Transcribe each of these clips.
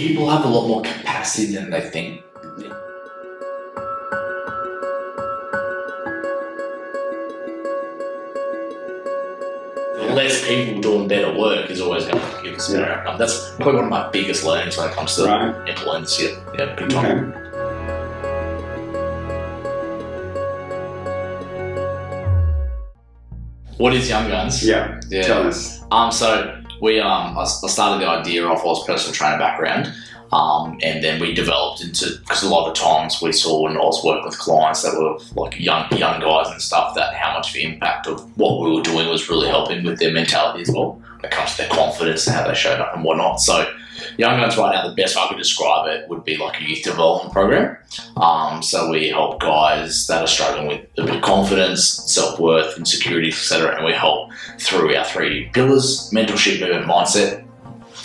people have a lot more capacity than they think. Less people doing better work is always going to give us a better outcome. That's probably one of my biggest learnings when it comes to employment this year. Yeah, big time. Okay. What is Young Gunz? Yeah. Tell us. So I started the idea off. I was a personal trainer background, and then we developed into, because a lot of the times we saw when I was working with clients that were like young guys and stuff, that how much the impact of what we were doing was really helping with their mentality as well. When it comes to their confidence and how they showed up and whatnot. So Young Gunz right now, the best I could describe it would be like a youth development program. So we help guys that are struggling with a bit of confidence, self-worth, insecurities, etc. And we help through our 3 pillars: mentorship, movement, mindset.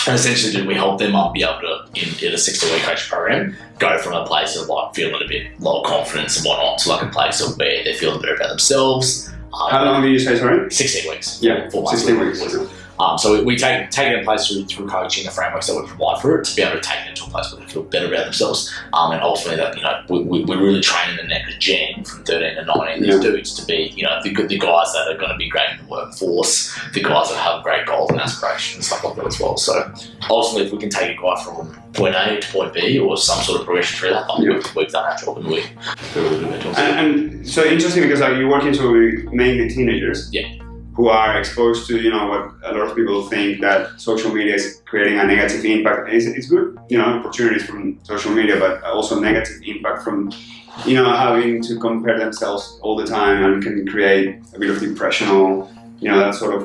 And essentially we help them be able to, in a 16-week coaching program, go from a place of like feeling a bit low confidence and whatnot to like a place of where they're feeling better about themselves. How long did you say, sorry? 16 weeks. Yeah, 4 months. 16 weeks. So we take it in place through coaching, the frameworks that we provide for it, to be able to take it into a place where they feel better about themselves. And ultimately that, we're really training the next gen from 13 to 19, these dudes to be, the guys that are going to be great in the workforce, the guys that have great goals and aspirations and stuff like that as well. So ultimately, if we can take a guy from point A to point B or some sort of progression through that, we've done our job and we feel really good about it. And so interesting, because you're working with mainly teenagers. Yeah. Who are exposed to, what a lot of people think that social media is creating a negative impact. It's good, opportunities from social media, but also negative impact from, having to compare themselves all the time, and can create a bit of depression or, that sort of,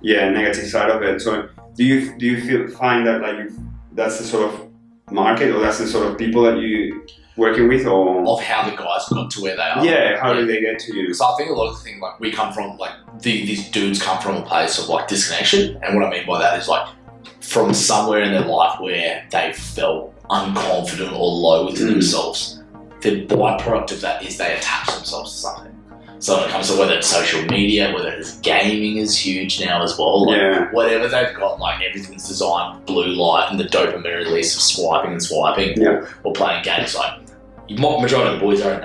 negative side of it. So do you find that that's the sort of market, or that's the sort of people that you working with, or of how the guys got to where they are? Yeah, how do they get to you? So I think a lot of the things, like we come from, these dudes come from a place of like disconnection, and what I mean by that is like from somewhere in their life where they felt unconfident or low within themselves. The byproduct of that is they attach themselves to something. So when it comes to whether it's social media, whether it's gaming is huge now as well, whatever they've got, everything's designed blue light and the dopamine release of swiping or playing games. Majority of the boys are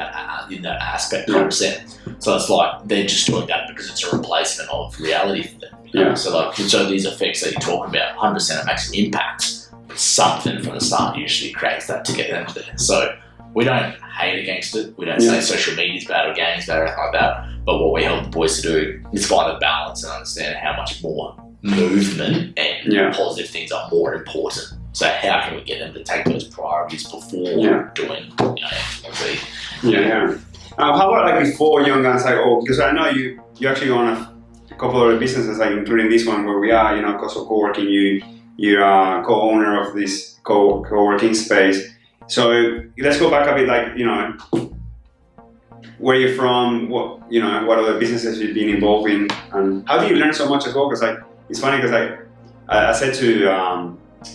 in that aspect, 100%. So it's like they're just doing that because it's a replacement of reality for them. So these effects that you're talking about, 100% it makes an impact. Something from the start usually creates that to get them there. So we don't hate against it. We don't say social media is bad or games bad or anything like that. But what we help the boys to do is find the balance and understand how much more movement and positive things are more important. So how can we get them to take those priorities before doing, how about before Young Gunz? Because I know you actually own a couple of businesses, including this one where we are, Koso Co-working. You're a co-owner of this co-working space. So let's go back a bit, where you're from, what are the businesses you've been involved in, and how do you learn so much as well? Because it's funny, because I said to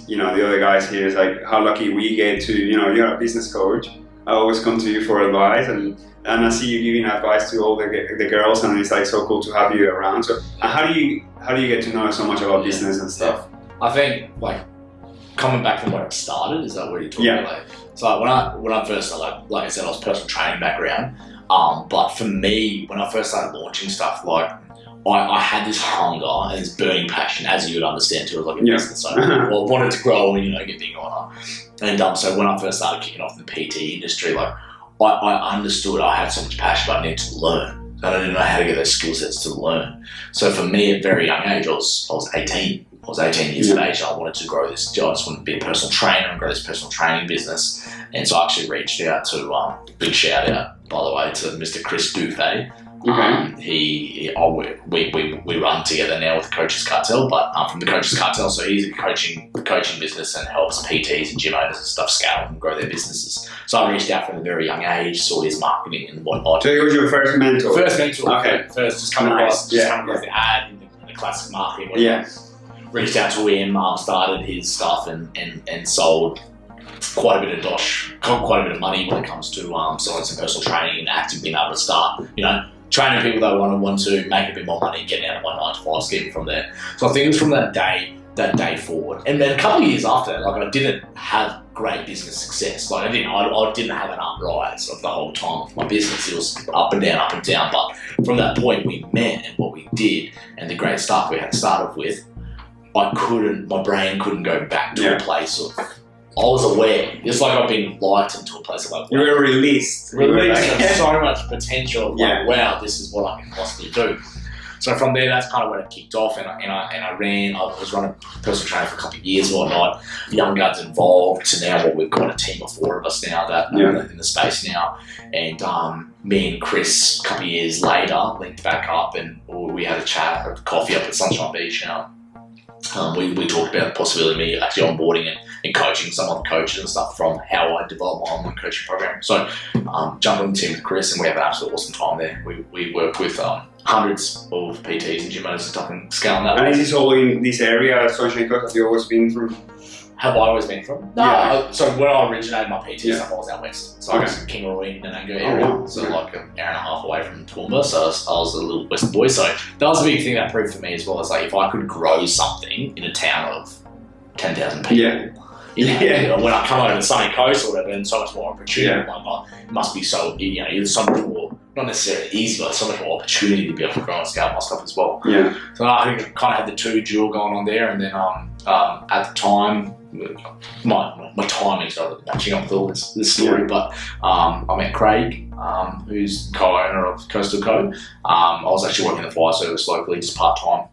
the other guys here, is how lucky we get to, you're a business coach. I always come to you for advice, and I see you giving advice to all the girls, and it's so cool to have you around. So how do you get to know so much about business and stuff? I think coming back from where it started, is that what you're talking about? So when I first started, like I said, I was personal training background. But for me, when I first started launching stuff, I had this hunger and this burning passion, as you would understand too, as a business owner. Well, I wanted to grow and get big on it. And so when I first started kicking off in the PT industry, I understood I had so much passion, but I needed to learn. And I didn't know how to get those skill sets to learn. So for me, at a very young age, I was 18. I was 18 years of age. I wanted to grow this. I just wanted to be a personal trainer and grow this personal training business. And so I actually reached out to, big shout out, by the way, to Mr. Chris Dufay. We run together now with the Coaches Cartel, but from the Coaches Cartel, so he's a coaching business and helps PTs and gym owners and stuff scale and grow their businesses. So I reached out from a very young age, saw his marketing and whatnot. So he was your first mentor? First mentor. Okay. First, just coming across the ad in the classic marketing. Reached out to him, started his stuff and sold quite a bit of dosh, quite a bit of money when it comes to selling some personal training and acting, being able to start, training people that want to make a bit more money, getting out of my 9-to-5 scheme from there. So I think it was from that day that day forward. And then a couple of years after that, like I didn't have great business success. Like I didn't have an uprise of the whole time of my business. It was up and down, up and down. But from that point we met and what we did and the great stuff we had started with, my brain couldn't go back to a place of, I was aware. It's like I've been lightened to a place of like, you were released. Released of so much potential of like, wow, this is what I can possibly do. So from there, that's kind of when it kicked off, and I was running personal training for a couple of years or whatnot. Young Gunz involved, to now what we've got a team of 4 of us now that in the space now. And me and Chris, a couple of years later, linked back up and we had a chat, a coffee up at Sunshine Beach now. We talked about the possibility of me actually onboarding and coaching some other coaches and stuff from how I develop my online coaching program. So jumped on the team with Chris and we have an absolute awesome time there. We work with hundreds of PTs and gym owners and stuff and scaling that. And is this all in this area, Sunshine Coast? Have you always been from? Have I always been from? No. So when I originated my PT stuff, I was out west. So I was in Kingaroy, Nanango area. So like an hour and a half away from Toowoomba. So I was a little west boy. So that was a big thing that proved for me as well. It's like if I could grow something in a town of 10,000 people. When I come over to the sunny coast or whatever, and so much more opportunity, it must be so, there's so much more, not necessarily easy, but so much more opportunity to be able to grow and scale my stuff as well. So I think I kind of had the two dual going on there, and then at the time, my timing's not really matching up with all this story, but I met Craig, who's co-owner of Coastal Co. I was actually working in the fire service locally, just part-time.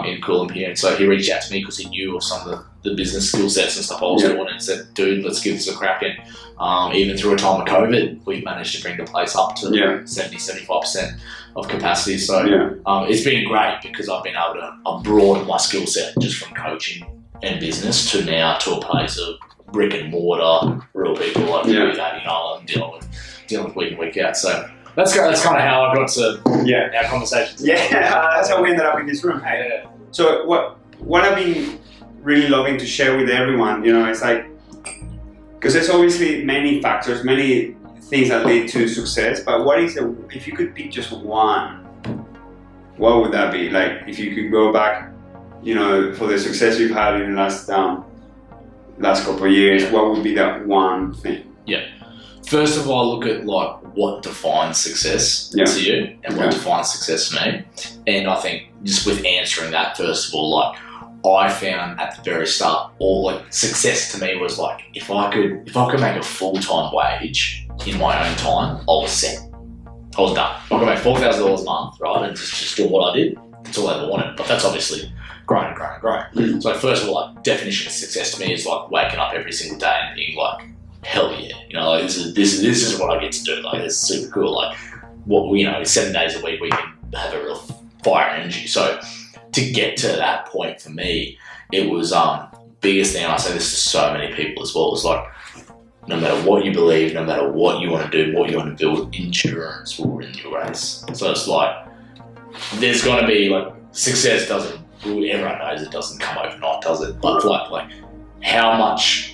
In Callum here, and so he reached out to me because he knew of some of the business skill sets and stuff I was doing, and said, dude, let's give this a crack. And even through a time of COVID, we've managed to bring the place up to 70-75% of capacity. So it's been great because I've been able to broaden my skill set just from coaching and business to now to a place of brick and mortar, real people like me that I'm dealing with week in, week out. So that's kind of how I got to our conversation today. That's how we ended up in this room. Hey? So what I've been really loving to share with everyone, it's like, because there's obviously many factors, many things that lead to success, but if you could pick just one, what would that be? Like if you could go back, for the success you've had in the last couple of years, what would be that one thing? First of all, look at like what defines success to you and what defines success to me. And I think just with answering that, first of all, like I found at the very start, success to me was like if I could make a full-time wage in my own time, I was set. I was done. I could make $4,000 a month, right, and just do what I did. That's all I ever wanted. But that's obviously growing and growing and growing. So first of all, like definition of success to me is like waking up every single day and being like, hell yeah, this is what I get to do. Like it's super cool. Like 7 days a week we can have a real fire and energy. So to get to that point for me, it was biggest thing. I say this to so many people as well. It's like no matter what you believe, no matter what you want to do, what you want to build, endurance will win your race. So it's like there's going to be like success doesn't. Everyone knows it doesn't come overnight, does it? But like how much.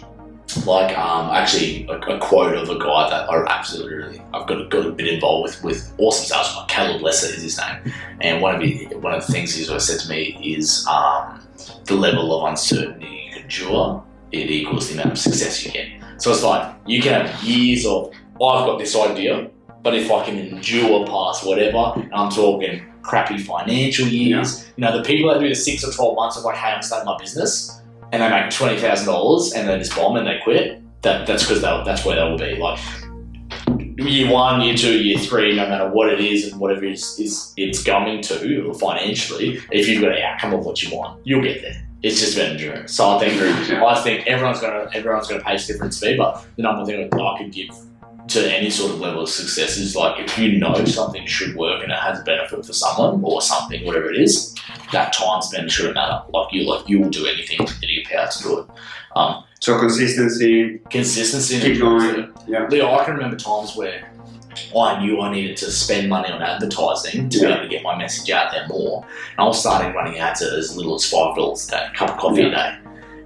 Like actually a quote of a guy that I've got a bit involved with awesome sales guy, Callum Robinson is his name, and one of the things he's always said to me is the level of uncertainty you can endure, it equals the amount of success you get. So it's like you can have years of I've got this idea, but if I can endure past whatever, and I'm talking crappy financial years, the people that do the 6 or 12 months of like, hey, I'm starting my business. And they make $20,000 and they just bomb and they quit. That's because that's where they will be. Like year 1, year 2, year 3, no matter what it is and whatever it's going to financially, if you've got an outcome of what you want, you'll get there. It's just about endurance. So I think everyone's gonna pace different speed, but the number one thing I could give to any sort of level of success is like if you know something should work and it has a benefit for someone or something, whatever it is, that time spent shouldn't matter. You will do anything in your power to do it. So consistency, keep going. Leo, I can remember times where I knew I needed to spend money on advertising to be able to get my message out there more. And I was starting running ads at as little as $5 a day, a cup of coffee a day.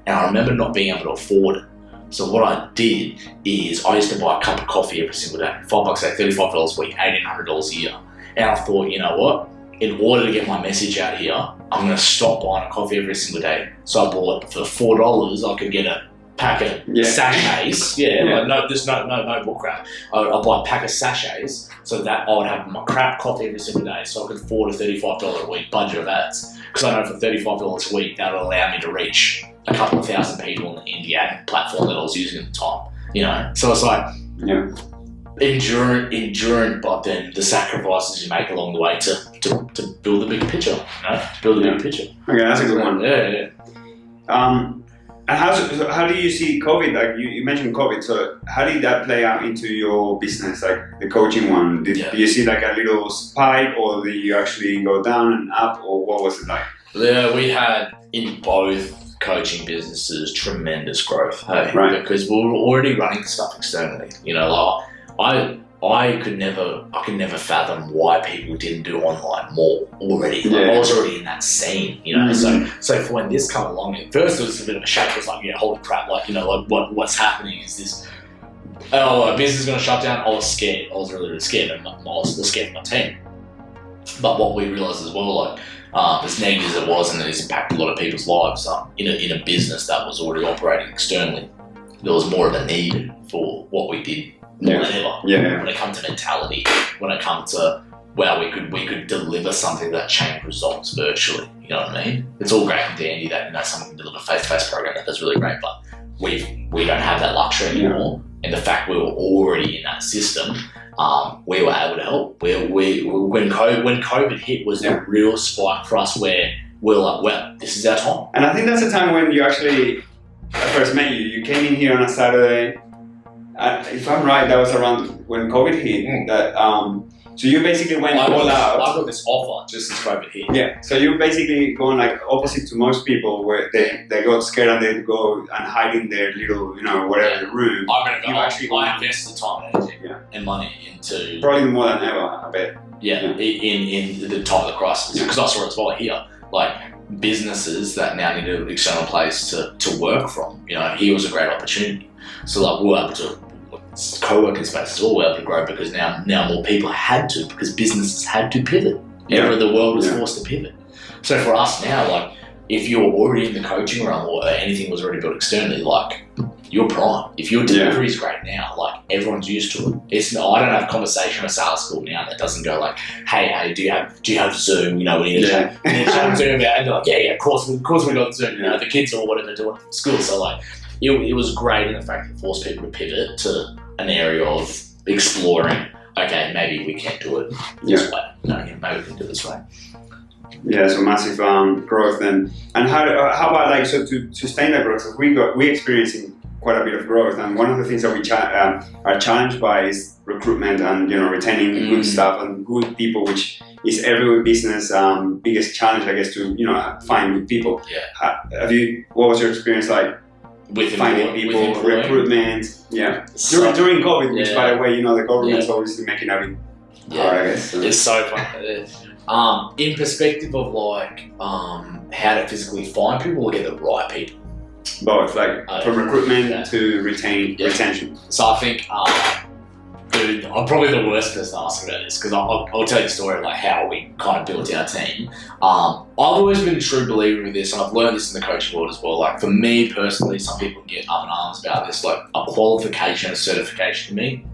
And I remember not being able to afford it. So what I did is I used to buy a cup of coffee every single day, $5 a day, $35 a week, $1,800 a year. And I thought, you know what? in order to get my message out here, I'm going to stop buying a coffee every single day. So I bought for $4, I could get a pack of sachets. Like there's no book crap. I'll buy a pack of sachets so that I would have my crap coffee every single day, so I could afford a $35 a week budget of ads. Because I know for $35 a week, that would allow me to reach a couple of thousand people in the ad platform that I was using at the time. You know, so it's like endurant, but then the sacrifices you make along the way to build a big picture. You know, build a big picture. Okay, that's a good one. Yeah. And how do you see COVID? Like you mentioned COVID, so how did that play out into your business, like the coaching one? Do you see like a little spike, or did you actually go down and up, or what was it like? Yeah, we had in both coaching businesses tremendous growth, right? Because we were already running stuff externally. You know, like I could never fathom why people didn't do online more already. Like, I was already in that scene, you know. So for when this came along, at first it was a bit of a shock. It was like, holy crap! Like, you know, like what's happening is this. Oh, a business is going to shut down. I was scared. I was really scared, and I was scared for my team. But what we realised as well, like as negative as it was, and it's impacted a lot of people's lives. In a business that was already operating externally, there was more of a need for what we did. More than ever. When it comes to mentality, when it comes to we could deliver something that changed results virtually. You know what I mean? It's all great and dandy that someone can deliver a face-to-face program that's really great, but we don't have that luxury anymore. And the fact we were already in that system, we were able to help. When COVID hit was the real spike for us, where we're like, well, this is our time. And I think that's the time when you actually I first met you. You came in here on a Saturday. If I'm right, that was around when COVID hit. That so you basically went all out. I got this offer just as COVID hit. Yeah, so you're basically going like opposite to most people, where they got scared and they go and hide in their little, whatever room. I invested time and energy and money into probably more than ever, I bet. In the time of the crisis, because I saw it as well here, like businesses that now need an external place to work from. Here was a great opportunity. So like we were able to, co-working spaces all were able to grow because now more people had to, because businesses had to pivot. The world was forced to pivot. So for us now, like if you're already in the coaching realm or anything was already built externally, like you're prime. If your delivery is great now, like everyone's used to it. I don't have conversation or sales school now that doesn't go like, hey, do you have Zoom? We need to chat Zoom, and they're like, of course we got Zoom. The kids or whatever doing at school. So like. It was great in the fact that it forced people to pivot to an area of exploring, okay, maybe we can't do it this way. Maybe we can do it this way. Yeah, so massive growth. And how about like, so to sustain that growth, we're experiencing quite a bit of growth. And one of the things that we are challenged by is recruitment and, retaining good staff and good people, which is every business biggest challenge, I guess, to, find good people. What was your experience like? With finding people, recruitment, during COVID, which by the way, the government's obviously making a bit hard, I guess. So. It's so fun. In perspective of like how to physically find people or get the right people. Both, like from recruitment to retention. So I think, dude, I'm probably the worst person to ask about this because I'll tell you a story of like how we kind of built our team. I've always been a true believer in this, and I've learned this in the coaching world as well. Like for me personally, some people get up in arms about this. Like a qualification, a certification to me,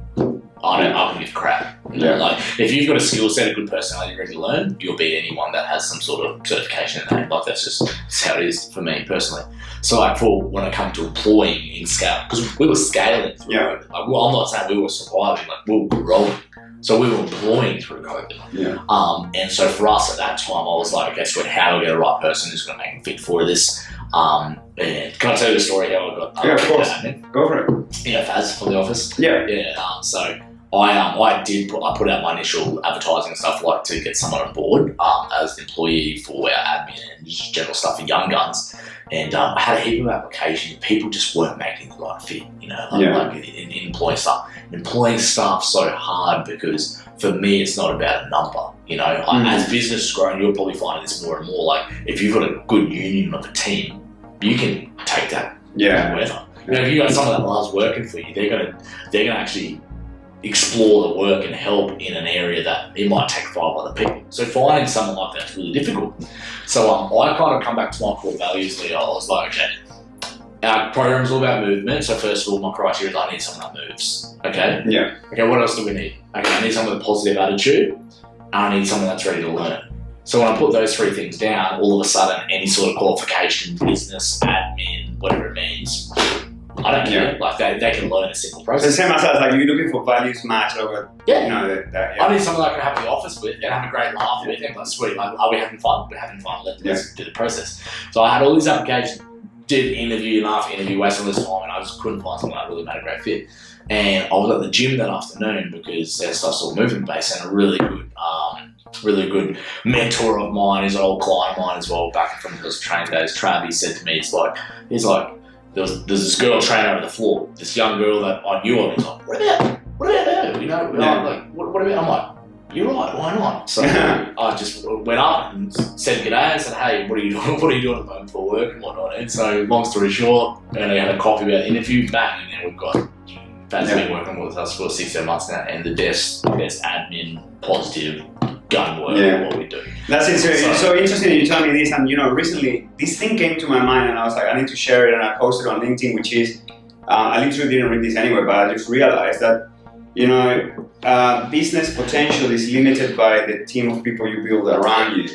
I don't give crap. Like if you've got a skill set, a good personality, ready to learn, you'll beat anyone that has some sort of certification in name. Like that's how it is for me personally. So like for when I come to employing in scale, because we were scaling through COVID. Like, well, I'm not saying we were surviving, like we were growing. So we were employing through COVID. And so for us at that time, I was like, okay, so how do we get the right person who's going to make them fit for this? And can I tell you the story how I got? Of course. Go for it. Faz from the office. So I put out my initial advertising and stuff like to get someone on board as an employee for our admin and just general stuff for Young Gunz. And I had a heap of applications. People just weren't making the right fit, like in employing staff. Employing staff so hard because for me, it's not about a number. As business is growing, you'll probably find this more and more. Like if you've got a good union of a team, you can take that wherever. If you've got someone that loves working for you, they're gonna actually explore the work and help in an area that it might take 5 other people. So finding someone like that's really difficult. So I kind of come back to my core values. I was like, okay, our program's all about movement. So first of all, my criteria is I need someone that moves. Okay. Yeah. Okay. What else do we need? Okay, I need someone with a positive attitude. And I need someone that's ready to learn. So when I put those 3 things down, all of a sudden, any sort of qualification, business, admin, whatever it means, I don't care. Like they can learn a simple process. So same as us, like you're looking for values match over. Yeah. You know that. Yeah. I need someone that I can have the office with and have a great laugh with. And like, sweet, like, are we having fun? We're having fun. Let's do the process. So I had all these applications, did interview and after interview, wasted all this time, and I just couldn't find someone that really made a great fit. And I was at the gym that afternoon because their stuff's all movement based, and a really good mentor of mine is an old client of mine as well. Back from those training days, Travis said to me, he's like, there's this girl training over the floor, this young girl that I knew of. He's like, what about her? You know, like what about? I'm like, you're right, why not? So I just went up and said g'day and said, hey, what are you doing? What are you doing at the moment for work and whatnot? And so, long story short, and I had a coffee about the interview, bang, and then we've got Fad's been working with us for 6-7 months now, and the best admin, positive, gun work what we do. That's it. So interesting you tell me this, and recently this thing came to my mind, and I was like, I need to share it, and I posted on LinkedIn, which is, I literally didn't read this anyway, but I just realized that business potential is limited by the team of people you build around you.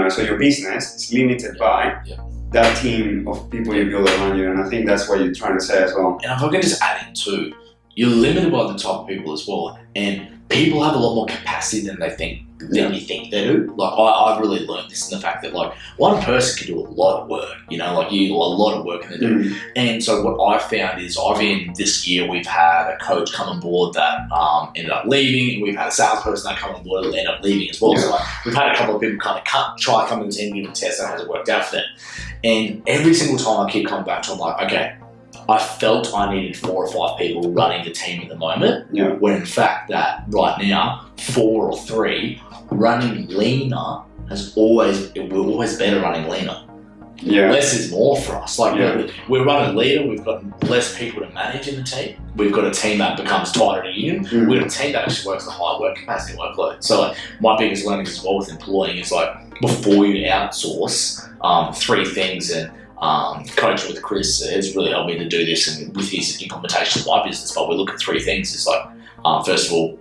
So your business is limited by that team of people you build around you, and I think that's what you're trying to say as well. And if I can just add in too, you're limited by the type of people as well, and people have a lot more capacity than you think they do. Like I've really learned this in the fact that like one person can do a lot of work, a lot of work in the do. And so what I found is this year we've had a coach come on board that ended up leaving, and we've had a salesperson that come on board and ended up leaving as well. So like, we've had a couple of people kind of try coming to the team, give a test, and it hasn't worked out for them. And every single time I keep coming back to, I'm like, okay, I felt I needed 4 or 5 people running the team at the moment, when in fact that right now, 4 or 3 running leaner we're always better running leaner. Less is more for us. Like we're running leaner, we've got less people to manage in the team. We've got a team that becomes tighter in union. We've got a team that actually works the high work capacity workload. So like my biggest learning as well with employing is like before you outsource 3 things, and coach with Chris has really helped me to do this, and with his implementation of my business. But we look at 3 things. It's like, first of all,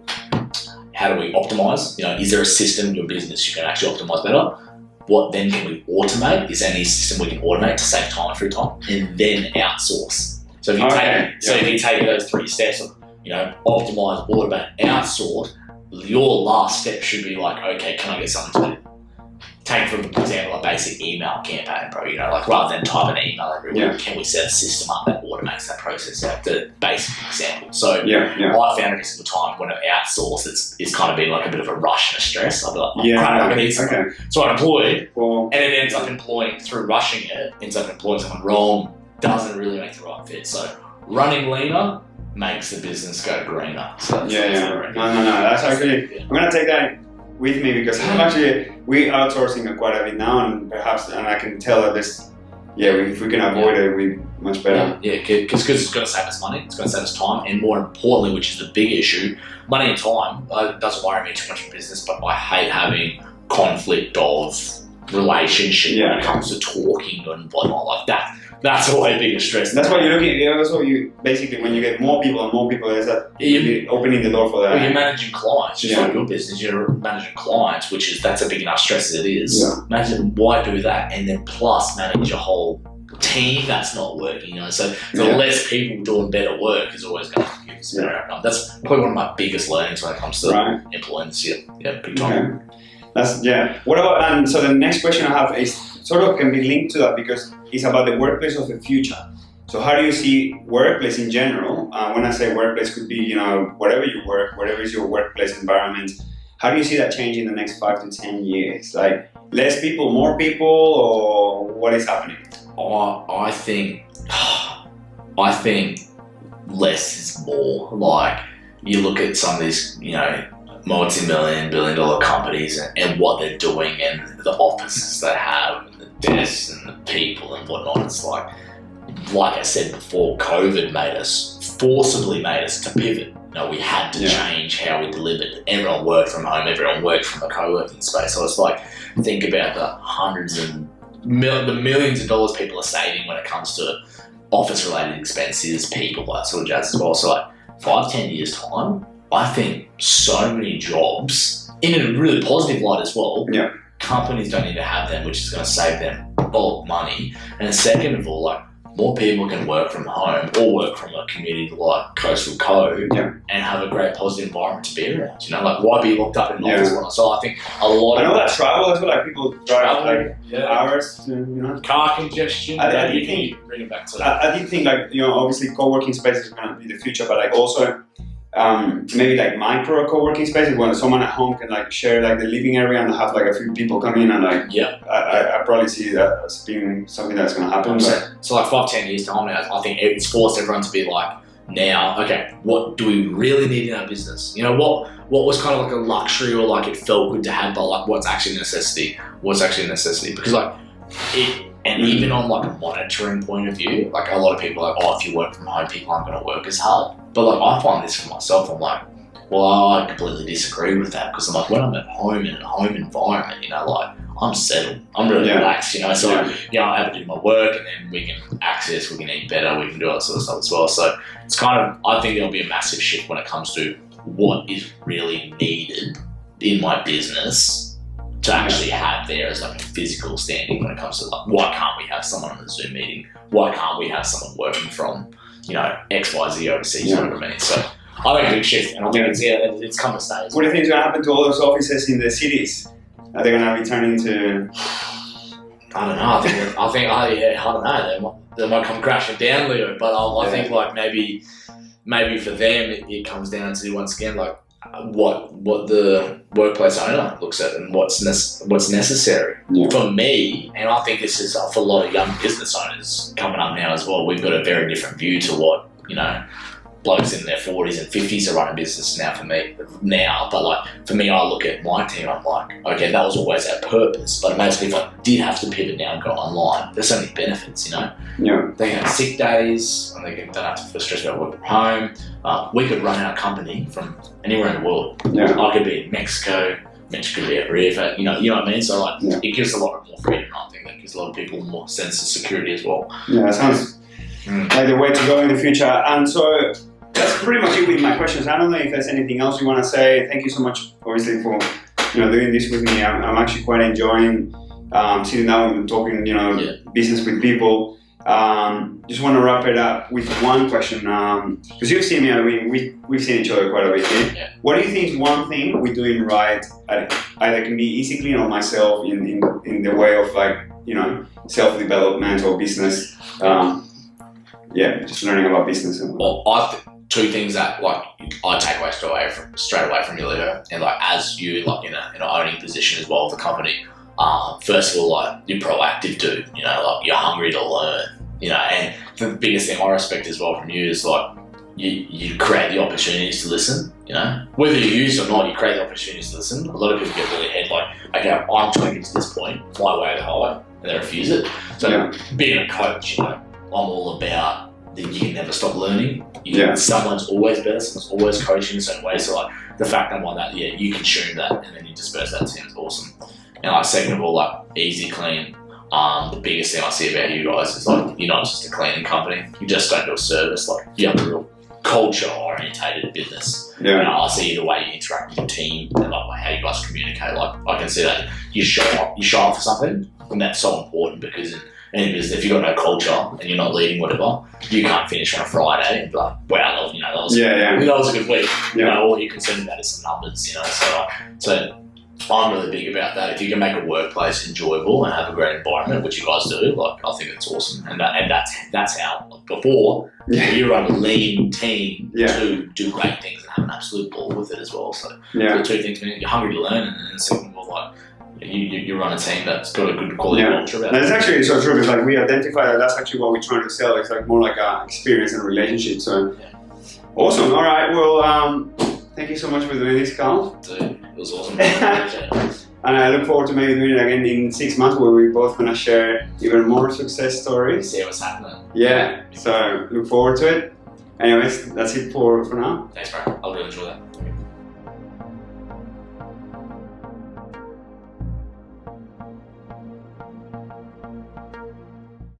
how do we optimize? Is there a system in your business you can actually optimize better? What then can we automate? Is there any system we can automate to save time through time? And then outsource. So if you take those 3 steps of, optimize, automate, outsource, your last step should be like, okay, can I get someone to take, for example, a basic email campaign, bro, like rather than type an email every week, can we set a system up that automates that process? The basic example. So I found every single time when I outsource, it's kind of been like a bit of a rush and a stress. I'll be like, crap, I need someone. Okay. So I employ, and it ends up employing, through rushing it, ends up employing someone wrong, doesn't really make the right fit. So running leaner makes the business go greener. So that's No, that's actually, I'm going to take that with me, because we're outsourcing quite a bit now, and I can tell that this, if we can avoid it, we're much better. Because it's going to save us money, it's going to save us time, and more importantly, which is the big issue, money and time. It doesn't worry me too much in business, but I hate having conflict of relationship when it comes to talking and whatnot like that. That's always the biggest stress. That's why you're looking at. Also, you basically, when you get more people, is that you're opening the door for that. Well, you're managing clients, just like your business. You're managing clients, that's a big enough stress as it is. Imagine why do that, and then plus manage a whole team that's not working. So the less people doing better work is always going to give us a better outcome. That's probably one of my biggest learnings when it comes to employing this year. Big time. What about? So the next question I have is sort of can be linked to that, because it's about the workplace of the future. So how do you see workplace in general? When I say workplace, could be wherever you work, whatever is your workplace environment. How do you see that changing in the next 5 to 10 years? Like less people, more people, or what is happening? I think less is more. Like you look at some of these, multi-million, billion-dollar companies and what they're doing, and the offices they have, and the desks and the people and whatnot. It's like I said before, COVID made us forcibly made us to pivot. You know, we had to change how we delivered. Everyone worked from home. Everyone worked from a co-working space. So it's like, think about the hundreds and the millions of dollars people are saving when it comes to office-related expenses, people, that sort of jazz as well. So like 5-10 years time, I think so many jobs, in a really positive light as well, companies don't need to have them, which is going to save them bulk money. And second of all, like, more people can work from home or work from a community like Coastal Code and have a great positive environment to be around. You know, like, why be locked up in an office? So I think a lot of that travel as well, like people drive hours to, car congestion. I did think, bring it back to I did think, like, obviously co-working spaces is going to be the future, but like also maybe like micro co-working spaces where someone at home can like share like the living area and have like a few people come in and like I probably see that as being something that's going to happen. So like 5-10 years time now, I think it's forced everyone to be like, now, okay, what do we really need in our business? You know, what was kind of like a luxury or like it felt good to have, but like what's actually a necessity? Because like and even on like a monitoring point of view, like a lot of people are like, oh, if you work from home, people aren't going to work as hard. But like, I find this for myself, I'm like, well, I completely disagree with that, because I'm like, when I'm at home in a home environment, like, I'm settled, I'm really relaxed, so I'm able to do my work, and then we can eat better, we can do all that sort of stuff as well. So it's kind of, I think there'll be a massive shift when it comes to what is really needed in my business to actually have there as like a physical standing when it comes to like, why can't we have someone on a Zoom meeting? Why can't we have someone working from, XYZ overseas? You know what I mean? So I think it's a big shift, and I think it's come to stay. What do you think is going to happen to all those offices in the cities? Are they going to be turning to? I don't know. I don't know. They might come crashing down, Leo. But I think like maybe for them it comes down to, once again, like what the workplace owner looks at and what's necessary. For me, and I think this is for a lot of young business owners coming up now as well, we've got a very different view to what blokes in their 40s and 50s are running business now. But like for me, I look at my team, I'm like, okay, that was always our purpose, but imagine if I did have to pivot now and go online. There's so many benefits, They have sick days, and they don't have to feel stressed about work from home. We could run our company from anywhere in the world. I could be in Mexico could be at River, you know what I mean? So like, it gives a lot more freedom. I think that gives a lot of people more sense of security as well. Yeah, it sounds like the way to go in the future. And so that's pretty much it with my questions. I don't know if there's anything else you want to say. Thank you so much, obviously, for doing this with me. I'm actually quite enjoying sitting down and talking, business with people. Just want to wrap it up with one question, because you've seen me. I mean, we've seen each other quite a bit. Yeah? What do you think is one thing we're doing right? Either can be easy clean or myself in the way of like self-development or business. Just learning about business. Well, two things that like I take away straight away from you, Leo, and like as you like in an owning position as well of the company. First of all, like you're proactive too. Like you're hungry to learn. And the biggest thing I respect as well from you is like you create the opportunities to listen. Whether you use it or not, you create the opportunities to listen. A lot of people get really ahead like, okay, I'm trying to get to this point, my way or the highway, and they refuse it. So being a coach, I'm all about that you can never stop learning. Someone's always better, someone's always coaching in a certain way. So like the fact I'm like that, you consume that and then you disperse that to him is awesome. And like second of all, like easy clean. The biggest thing I see about you guys is like you're not just a cleaning company. You just don't do a service. Like you have a real culture orientated business. I see the way you interact with your team and like how you guys communicate. Like I can see that you show up for something, and that's so important because in business, if you've got no culture and you're not leading whatever, you can't finish on a Friday and be like, wow, that was a good week. All you're concerned about is the numbers. So I'm really big about that. If you can make a workplace enjoyable and have a great environment, which you guys do, like I think it's awesome. And that's how like, before you run a lean team to do great things and have an absolute ball with it as well. So the two things, man, you're hungry to learn, and then second of all, like you run a team that's got a good quality culture about it. That's actually so true, because like we identify that's actually what we're trying to sell. It's like more like a experience and relationship. So awesome. All right. Well, thank you so much for doing this, Carl. Dude, it was awesome. And I look forward to maybe doing it again in 6 months, where we're both going to share even more success stories. See what's happening. Yeah, so look forward to it. Anyways, that's it for now. Thanks, bro. I'll really enjoy that.